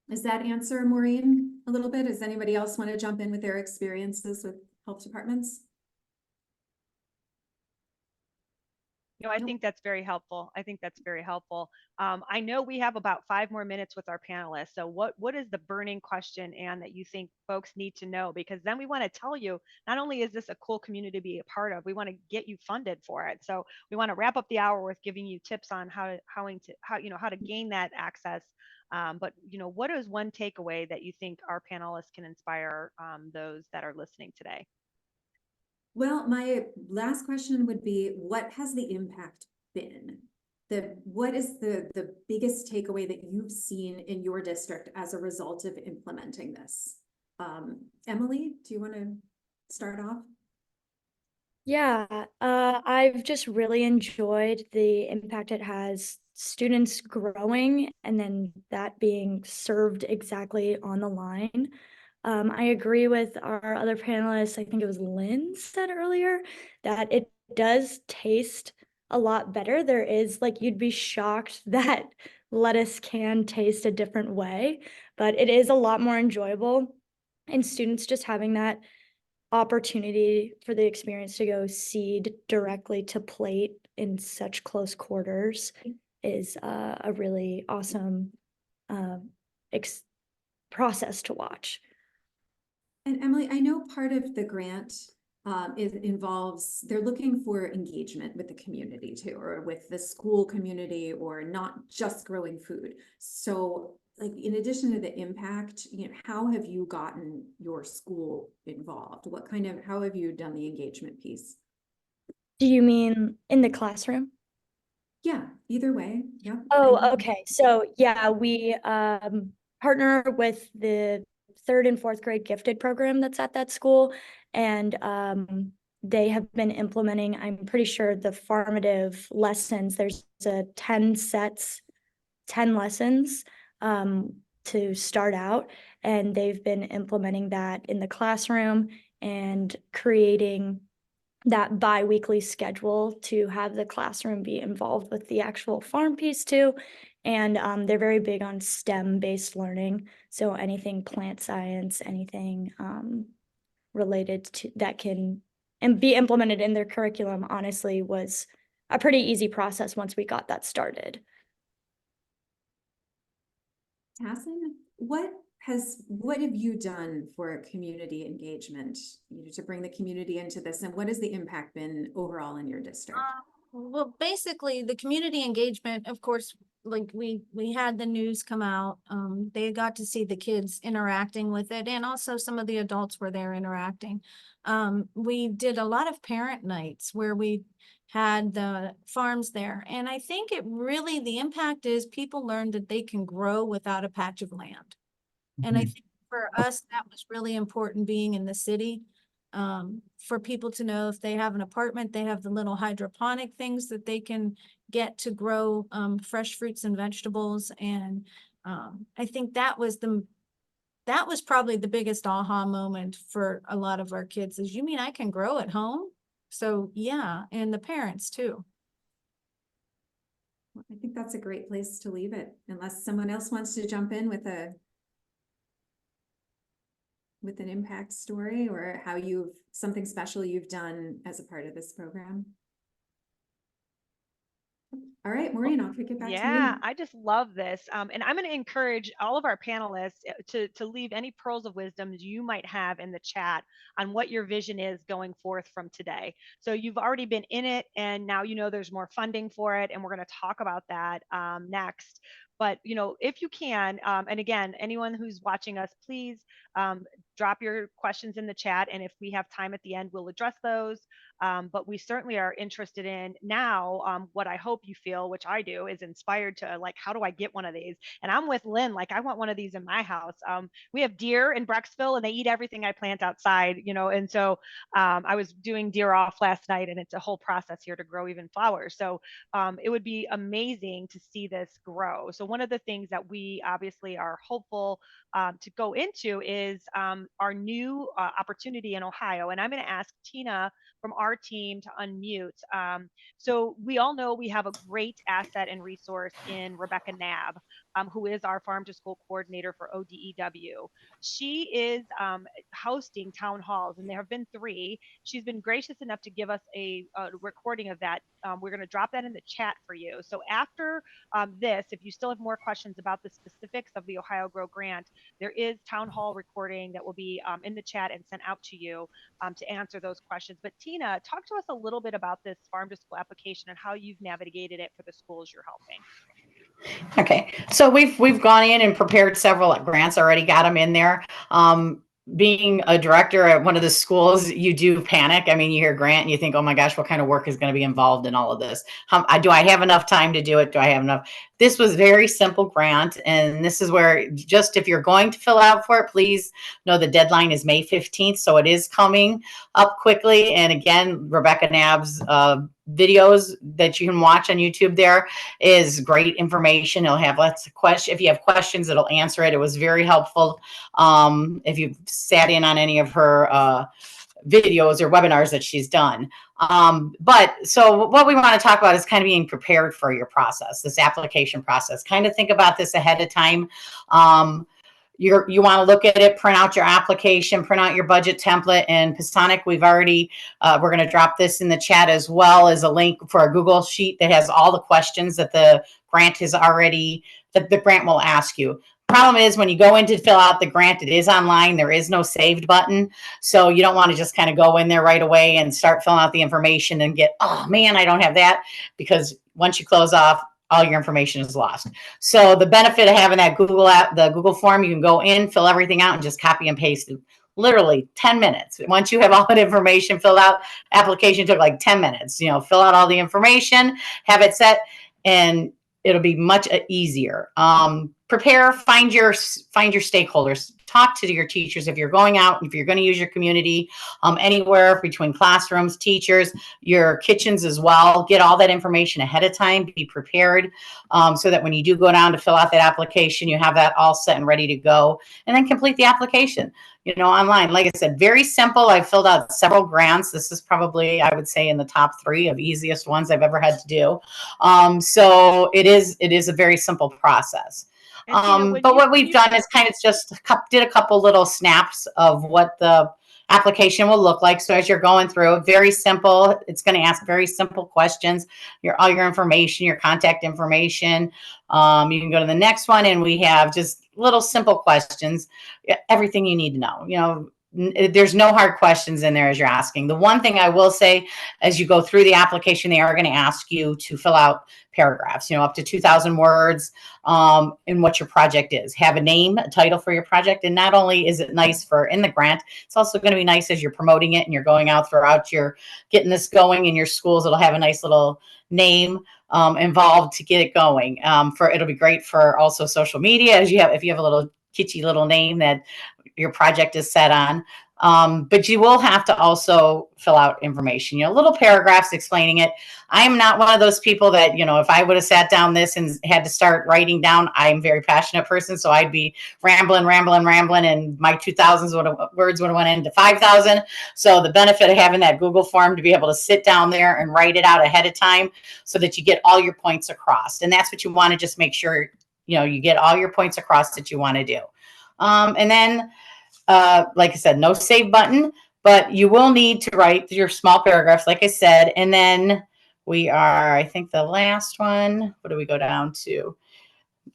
Does that answer, Maureen, a little bit? Does anybody else want to jump in with their experiences with health departments? No, I think that's very helpful. I think that's very helpful. I know we have about 5 more minutes with our panelists. So what is the burning question, Anne, that you think folks need to know? Because then we want to tell you, not only is this a cool community to be a part of, we want to get you funded for it. So we want to wrap up the hour with giving you tips on how to gain that access. But you know, what is one takeaway that you think our panelists can inspire those that are listening today? Well, my last question would be, what has the impact been? What is the biggest takeaway that you've seen in your district as a result of implementing this? Emily, do you want to start off? Yeah, I've just really enjoyed the impact it has, students growing and then that being served exactly on the line. I agree with our other panelists. I think it was Lynn said earlier that it does taste a lot better. There is like, you'd be shocked that lettuce can taste a different way, but it is a lot more enjoyable. And students just having that opportunity for the experience to go seed directly to plate in such close quarters is a really awesome process to watch. And Emily, I know part of the grant they're looking for engagement with the community too, or with the school community, or not just growing food. So like, in addition to the impact, you know, how have you gotten your school involved? How have you done the engagement piece? Do you mean in the classroom? Yeah, either way. Yeah. Oh, okay. So yeah, we partner with the 3rd and 4th grade gifted program that's at that school. And they have been implementing, I'm pretty sure, the formative lessons. There's 10 lessons to start out. And they've been implementing that in the classroom and creating that bi-weekly schedule to have the classroom be involved with the actual farm piece too. And they're very big on STEM-based learning. So anything plant science, anything related to that can and be implemented in their curriculum, honestly, was a pretty easy process once we got that started. Tassin, what have you done for community engagement, you know, to bring the community into this, and what has the impact been overall in your district? Well, basically the community engagement, of course, like we had the news come out, they got to see the kids interacting with it, and also some of the adults were there interacting. We did a lot of parent nights where we had the farms there. And I think the impact is people learned that they can grow without a patch of land. And I think for us, that was really important being in the city. For people to know if they have an apartment, they have the little hydroponic things that they can get to grow fresh fruits and vegetables. And I think that was probably the biggest aha moment for a lot of our kids is, you mean I can grow at home? So yeah, and the parents too. I think that's a great place to leave it, unless someone else wants to jump in with a with an impact story or how something special you've done as a part of this program? All right, Maureen, I'll kick it back to Yeah, you. I just love this. And I'm going to encourage all of our panelists to leave any pearls of wisdom you might have in the chat on what your vision is going forth from today. So you've already been in it, and now you know there's more funding for it, and we're going to talk about that next. But if you can, and again, anyone who's watching us, please drop your questions in the chat, and if we have time at the end, we'll address those. But we certainly are interested in now what I hope you feel, which I do, is inspired to like, how do I get one of these? And I'm with Lynn, like I want one of these in my house. We have deer in Brecksville and they eat everything I plant outside, and so I was doing deer off last night, and it's a whole process here to grow even flowers. So it would be amazing to see this grow. So one of the things that we obviously are hopeful to go into is our new opportunity in Ohio. And I'm going to ask Tina from our team to unmute. So we all know we have a great asset and resource in Rebecca Knabb, who is our farm to school coordinator for ODEW. She is hosting town halls, and there have been 3. She's been gracious enough to give us a recording of that. We're going to drop that in the chat for you. So after this, if you still have more questions about the specifics of the Ohio Grow Grant, there is town hall recording that will be in the chat and sent out to you to answer those questions. But Tina, talk to us a little bit about this farm to school application and how you've navigated it for the schools you're helping. Okay, so we've gone in and prepared several grants, already got them in there. Being a director at one of the schools, you do panic. I mean, you hear grant and you think, oh my gosh, what kind of work is going to be involved in all of this? Do I have enough time to do it? Do I have enough? This was very simple grant. And this is where just if you're going to fill out for it, please know the deadline is May 15th. So it is coming up quickly. And again, Rebecca Knabb's videos that you can watch on YouTube there is great information. It'll have lots of questions. If you have questions, it'll answer it. It was very helpful. If you've sat in on any of her videos or webinars that she's done. But so what we want to talk about is kind of being prepared for your process, this application process. Kind of think about this ahead of time. You want to look at it, print out your application, print out your budget template. And Pisanick, we're going to drop this in the chat as well as a link for a Google sheet that has all the questions that the grant will ask you. Problem is when you go in to fill out the grant, it is online. There is no saved button. So you don't want to just kind of go in there right away and start filling out the information and get, oh man, I don't have that, because once you close off, all your information is lost. So the benefit of having that Google app, the Google form, you can go in, fill everything out and just copy and paste it. Literally 10 minutes. Once you have all that information filled out, application took like 10 minutes, fill out all the information, have it set, and it'll be much easier. Prepare, find your stakeholders, talk to your teachers. If you're going out, if you're going to use your community anywhere between classrooms, teachers, your kitchens as well, get all that information ahead of time, be prepared so that when you do go down to fill out that application, you have that all set and ready to go, and then complete the application, online. Like I said, very simple. I've filled out several grants. This is probably, I would say, in the top 3 of easiest ones I've ever had to do. So it is a very simple process. Tina, but what we've done is kind of just did a couple little snaps of what the application will look like. So as you're going through, very simple. It's going to ask very simple questions. All your information, your contact information. You can go to the next one, and we have just little simple questions. Everything you need to know. There's no hard questions in there as you're asking. The one thing I will say, as you go through the application, they are going to ask you to fill out paragraphs, up to 2,000 words in what your project is. Have a name, a title for your project. And not only is it nice for in the grant, it's also going to be nice as you're promoting it and you're going out throughout your getting this going in your schools. It'll have a nice little name involved to get it going. It'll be great for also social media, if you have a little kitschy little name that your project is set on. But you will have to also fill out information, little paragraphs explaining it. I'm not one of those people that, if I would have sat down this and had to start writing down, I'm a very passionate person. So I'd be rambling, and my 2,000 words would have went into 5,000. So the benefit of having that Google form to be able to sit down there and write it out ahead of time so that you get all your points across. And that's what you want to just make sure, you get all your points across that you want to do. And then like I said, no save button, but you will need to write your small paragraphs, like I said. And then we are, I think the last one, what do we go down to?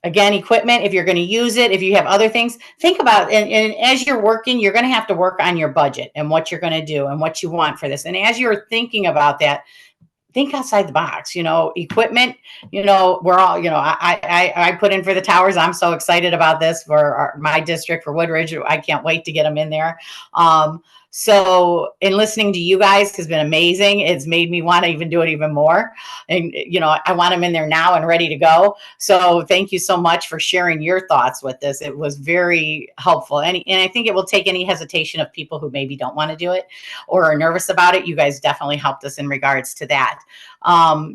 Again, equipment, if you're going to use it, if you have other things, think about, and as you're working, you're going to have to work on your budget and what you're going to do and what you want for this. And as you're thinking about that, think outside the box, equipment, we're all, I put in for the towers. I'm so excited about this for my district, for Woodridge. I can't wait to get them in there. So in listening to you guys has been amazing. It's made me want to even do it even more. And, I want them in there now and ready to go. So thank you so much for sharing your thoughts with this. It was very helpful. And I think it will take any hesitation of people who maybe don't want to do it or are nervous about it. You guys definitely helped us in regards to that.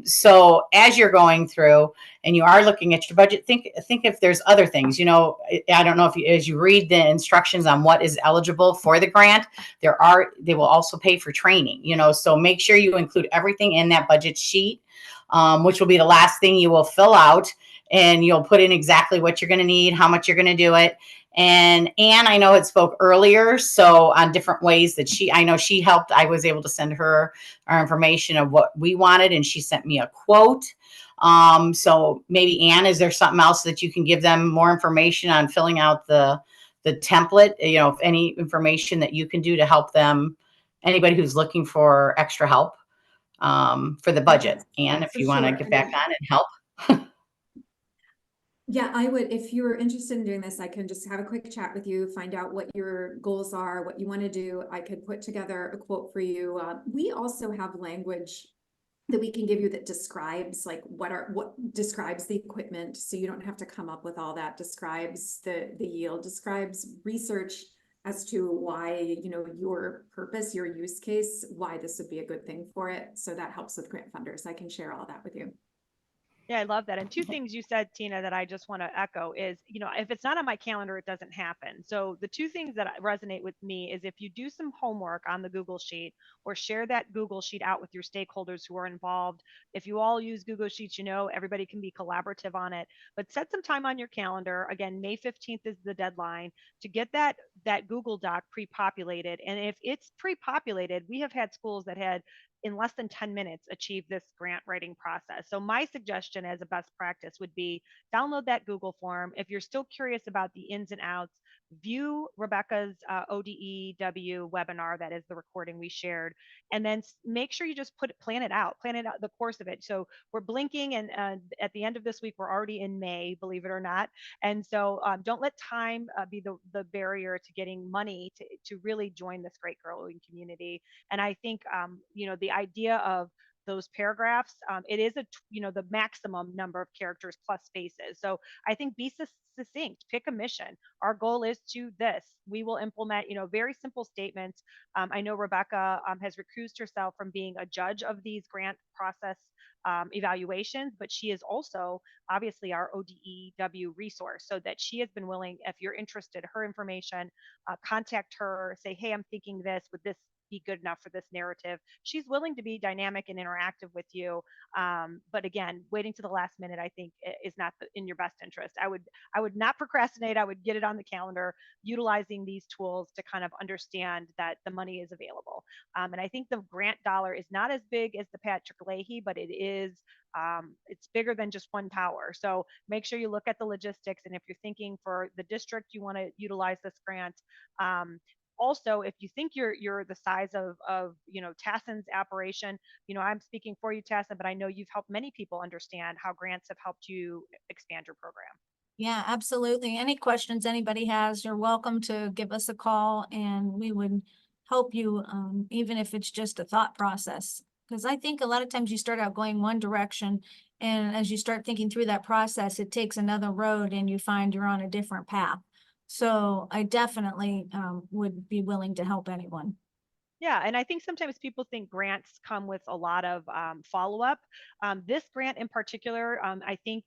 So as you're going through and you are looking at your budget, think if there's other things, I don't know if you, as you read the instructions on what is eligible for the grant, they will also pay for training, so make sure you include everything in that budget sheet, which will be the last thing you will fill out, and you'll put in exactly what you're going to need, how much you're going to do it. And Anne, I know, had spoke earlier, so on different ways that I know she helped. I was able to send her our information of what we wanted, and she sent me a quote. So maybe Anne, is there something else that you can give them more information on filling out the template? If any information that you can do to help them, anybody who's looking for extra help for the budget. Anne, if you want to get back on and help. Yeah, I would, if you're interested in doing this, I can just have a quick chat with you, find out what your goals are, what you want to do. I could put together a quote for you. We also have language that we can give you that describes like what describes the equipment, so you don't have to come up with all that. Describes the yield, describes research as to why, your purpose, your use case, why this would be a good thing for it. So that helps with grant funders. I can share all that with you. Yeah, I love that. And two things you said, Tina, that I just want to echo is, if it's not on my calendar, it doesn't happen. So the two things that resonate with me is if you do some homework on the Google Sheet or share that Google Sheet out with your stakeholders who are involved. If you all use Google Sheets, everybody can be collaborative on it, but set some time on your calendar. Again, May 15th is the deadline to get that Google Doc pre-populated. And if it's pre-populated, we have had schools that had in less than 10 minutes achieve this grant writing process. So my suggestion as a best practice would be download that Google form. If you're still curious about the ins and outs, view Rebecca's ODEW webinar, that is the recording we shared, and then make sure you just plan it out the course of it. So we're blinking, and at the end of this week, we're already in May, believe it or not. And so don't let time be the barrier to getting money to really join this great growing community. And I think, the idea of those paragraphs, it is the maximum number of characters plus spaces. So I think be succinct, pick a mission. Our goal is to this. We will implement, very simple statements. I know Rebecca has recused herself from being a judge of these grant process evaluations, but she is also obviously our ODEW resource, so that she has been willing, if you're interested, her information, contact her, say, hey, I'm thinking this, would this be good enough for this narrative? She's willing to be dynamic and interactive with you. But again, waiting to the last minute, I think, is not in your best interest. I would not procrastinate. I would get it on the calendar, utilizing these tools to kind of understand that the money is available. And I think the grant dollar is not as big as the Patrick Leahy, but it is, it's bigger than just one tower. So make sure you look at the logistics. And if you're thinking for the district, you want to utilize this grant. Also, if you think you're the size of Tassin's operation, I'm speaking for you, Tassin, but I know you've helped many people understand how grants have helped you expand your program. Yeah, absolutely. Any questions anybody has, you're welcome to give us a call, and we would help you, even if it's just a thought process. Because I think a lot of times you start out going one direction, and as you start thinking through that process, it takes another road and you find you're on a different path. So I definitely would be willing to help anyone. Yeah, and I think sometimes people think grants come with a lot of follow-up. This grant in particular, I think,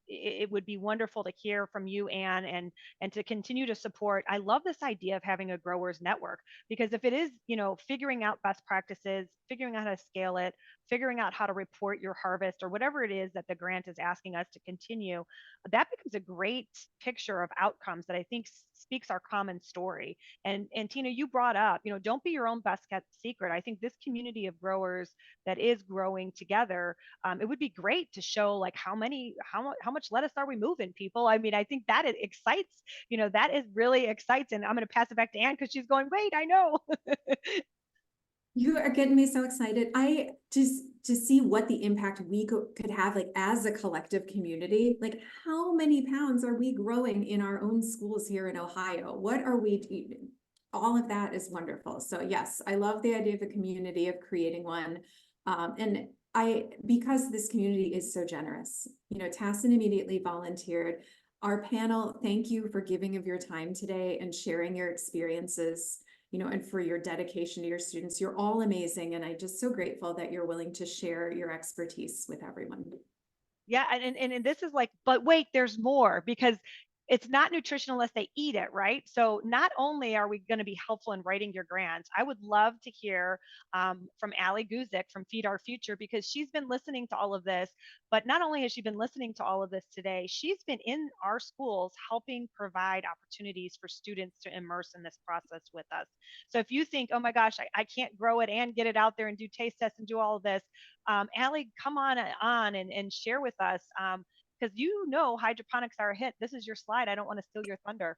it would be wonderful to hear from you, Anne, and to continue to support. I love this idea of having a growers network, because if it is, figuring out best practices, figuring out how to scale it, figuring out how to report your harvest or whatever it is that the grant is asking us to continue, that becomes a great picture of outcomes that I think speaks our common story. And Tina, you brought up, don't be your own best kept secret. I think this community of growers that is growing together, it would be great to show like how much lettuce are we moving, people. I mean, I think that it excites, that is really excites. And I'm going to pass it back to Anne because she's going, wait, I know. You are getting me so excited. I just to see what the impact we could have, like as a collective community, like how many pounds are we growing in our own schools here in Ohio? What are we eating? All of that is wonderful. So yes, I love the idea of a community, of creating one. And because this community is so generous, Tassin immediately volunteered. Our panel, thank you for giving of your time today and sharing your experiences, and for your dedication to your students. You're all amazing. And I'm just so grateful that you're willing to share your expertise with everyone. Yeah. And this is like, but wait, there's more, because it's not nutritional unless they eat it, right? So not only are we going to be helpful in writing your grants, I would love to hear from Allie Guzik from Feed Our Future, because she's been listening to all of this. But not only has she been listening to all of this today, she's been in our schools helping provide opportunities for students to immerse in this process with us. So if you think, oh my gosh, I can't grow it and get it out there and do taste tests and do all of this, Allie, come on and share with us. Because hydroponics are a hit. This is your slide. I don't want to steal your thunder.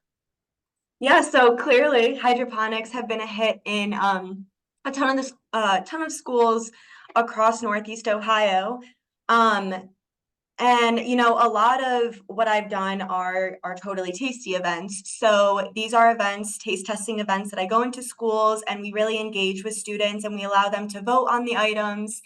Yeah, so clearly hydroponics have been a hit in a ton of schools across Northeast Ohio. And a lot of what I've done are totally tasty events. So these are events, taste testing events, that I go into schools and we really engage with students and we allow them to vote on the items.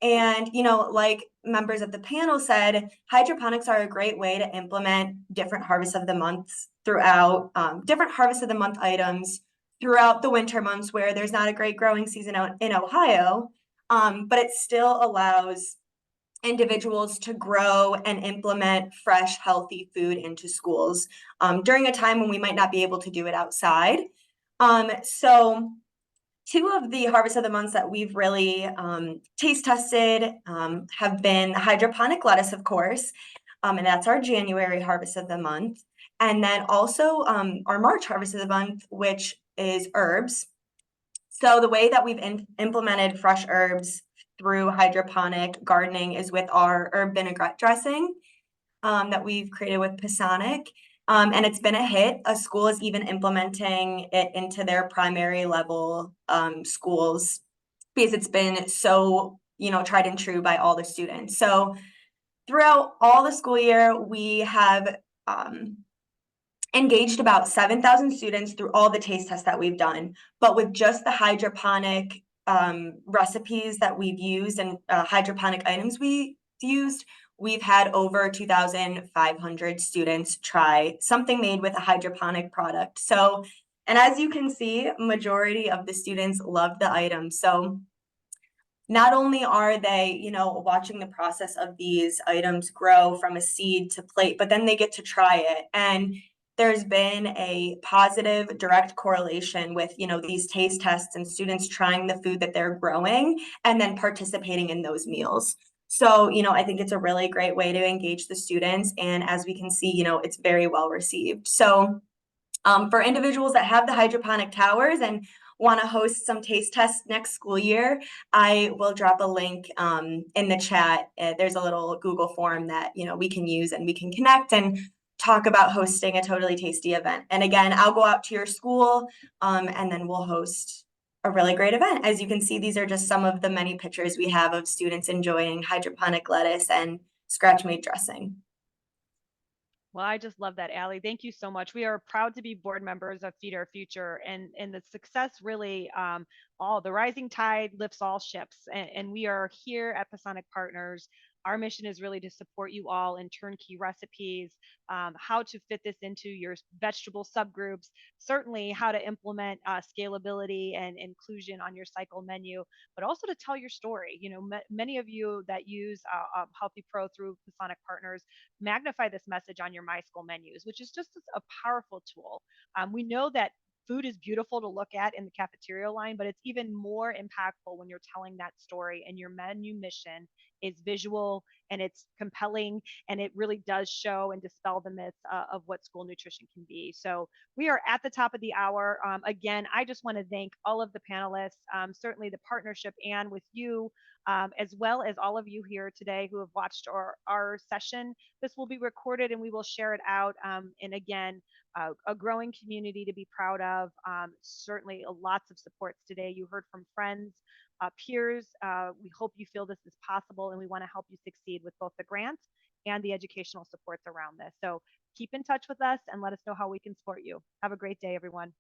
And, like members of the panel said, hydroponics are a great way to implement different harvest of the months throughout, different harvest of the month items throughout the winter months where there's not a great growing season out in Ohio. But it still allows individuals to grow and implement fresh, healthy food into schools during a time when we might not be able to do it outside. So two of the harvest of the months that we've really taste tested have been hydroponic lettuce, of course, and that's our January harvest of the month. And then also our March harvest of the month, which is herbs. So the way that we've implemented fresh herbs through hydroponic gardening is with our herb vinaigrette dressing that we've created with Pisanick. And it's been a hit. A school is even implementing it into their primary level schools because it's been so, tried and true by all the students. So throughout all the school year, we have engaged about 7,000 students through all the taste tests that we've done. But with just the hydroponic recipes that we've used and hydroponic items we've used, we've had over 2,500 students try something made with a hydroponic product. So, and as you can see, majority of the students love the item. So not only are they, watching the process of these items grow from a seed to plate, but then they get to try it. And there's been a positive direct correlation with, these taste tests and students trying the food that they're growing and then participating in those meals. So, I think it's a really great way to engage the students. And as we can see, it's very well received. So for individuals that have the hydroponic towers and want to host some taste tests next school year, I will drop a link in the chat. There's a little Google form that, we can use and we can connect and talk about hosting a totally tasty event. And again, I'll go out to your school and then we'll host a really great event. As you can see, these are just some of the many pictures we have of students enjoying hydroponic lettuce and scratch-made dressing. Well, I just love that, Allie. Thank you so much. We are proud to be board members of Feed Our Future, and the success really, all the rising tide lifts all ships. And we are here at Pisanick Partners Our mission is really to support you all in turnkey recipes, how to fit this into your vegetable subgroups, certainly how to implement scalability and inclusion on your cycle menu, but also to tell your story. You know, many of you that use Healthy Pro through Pisanick Partners magnify this message on your My School menus, which is just a powerful tool. We know that food is beautiful to look at in the cafeteria line, but it's even more impactful when you're telling that story and your menu mission is visual and it's compelling and it really does show and dispel the myths of what school nutrition can be. So we are at the top of the hour. Again, I just want to thank all of the panelists, certainly the partnership and with you, as well as all of you here today who have watched our session. This will be recorded and we will share it out. And again, a growing community to be proud of. Certainly lots of supports today. You heard from friends, peers. We hope you feel this is possible and we want to help you succeed with both the grants and the educational supports around this. So keep in touch with us and let us know how we can support you. Have a great day, everyone.